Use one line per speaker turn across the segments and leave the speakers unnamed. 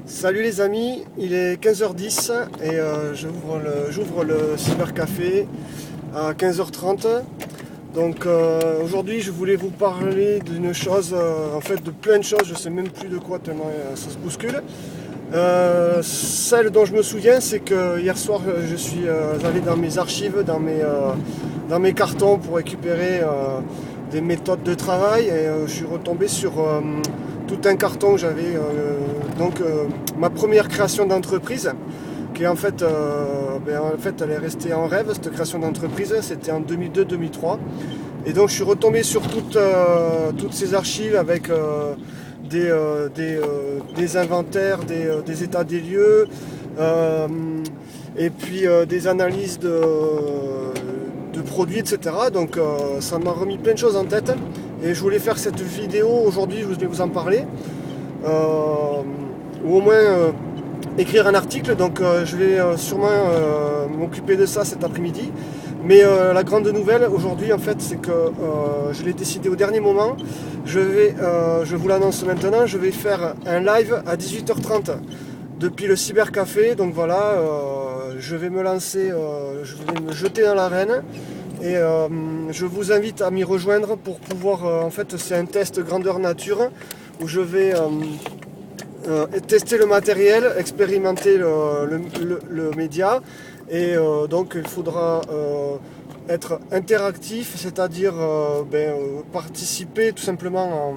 Salut les amis, il est 15h10 et j'ouvre le cybercafé à 15h30. Donc aujourd'hui je voulais vous parler d'une chose, en fait de plein de choses, je sais même plus de quoi tellement ça se bouscule. Celle dont je me souviens, c'est que hier soir je suis allé dans mes archives, dans mes cartons pour récupérer des méthodes de travail et je suis retombé sur tout un carton que j'avais, ma première création d'entreprise, qui est en fait elle est restée en rêve, cette création d'entreprise, c'était en 2002-2003. Et donc je suis retombé sur toutes ces archives avec des inventaires, des états des lieux, et puis des analyses de produits, etc. Donc ça m'a remis plein de choses en tête. Et je voulais faire cette vidéo aujourd'hui, je voulais vous en parler. Ou au moins écrire un article. Donc je vais sûrement m'occuper de ça cet après-midi. Mais la grande nouvelle aujourd'hui en fait, c'est que je l'ai décidé au dernier moment. Je vous l'annonce maintenant, je vais faire un live à 18h30 depuis le cybercafé. Donc voilà, je vais me lancer, je vais me jeter dans l'arène. Et je vous invite à m'y rejoindre pour pouvoir, en fait c'est un test grandeur nature où je vais tester le matériel, expérimenter le média. Et donc il faudra être interactif, c'est-à-dire participer tout simplement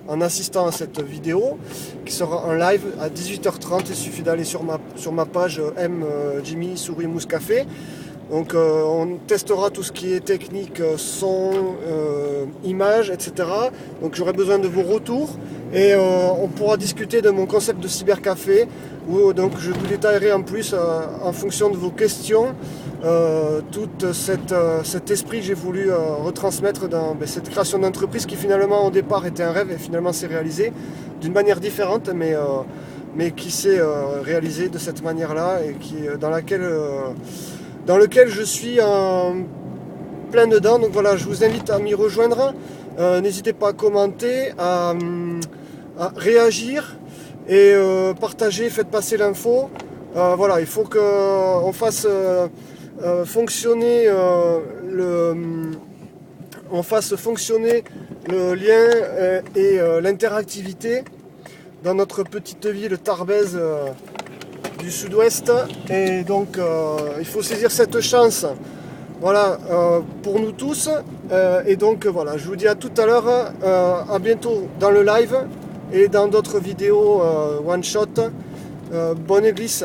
en assistant à cette vidéo qui sera en live à 18h30. Il suffit d'aller sur ma page Jimmy Souris Mousse Café. Donc on testera tout ce qui est technique, son, image, etc. Donc j'aurai besoin de vos retours et on pourra discuter de mon concept de cybercafé où donc je vous détaillerai en plus en fonction de vos questions tout cet esprit que j'ai voulu retransmettre dans cette création d'entreprise qui finalement au départ était un rêve et finalement s'est réalisé d'une manière différente mais qui s'est réalisé de cette manière-là et dans lequel je suis plein dedans. Donc voilà, je vous invite à m'y rejoindre. N'hésitez pas à commenter, à réagir et partager, faites passer l'info. Voilà, il faut qu'on fasse fonctionner le lien et l'interactivité dans notre petite ville Tarbèze du sud-ouest. Et donc il faut saisir cette chance, voilà, pour nous tous. Et donc voilà, je vous dis à tout à l'heure, à bientôt dans le live et dans d'autres vidéos one shot. Bonne glisse.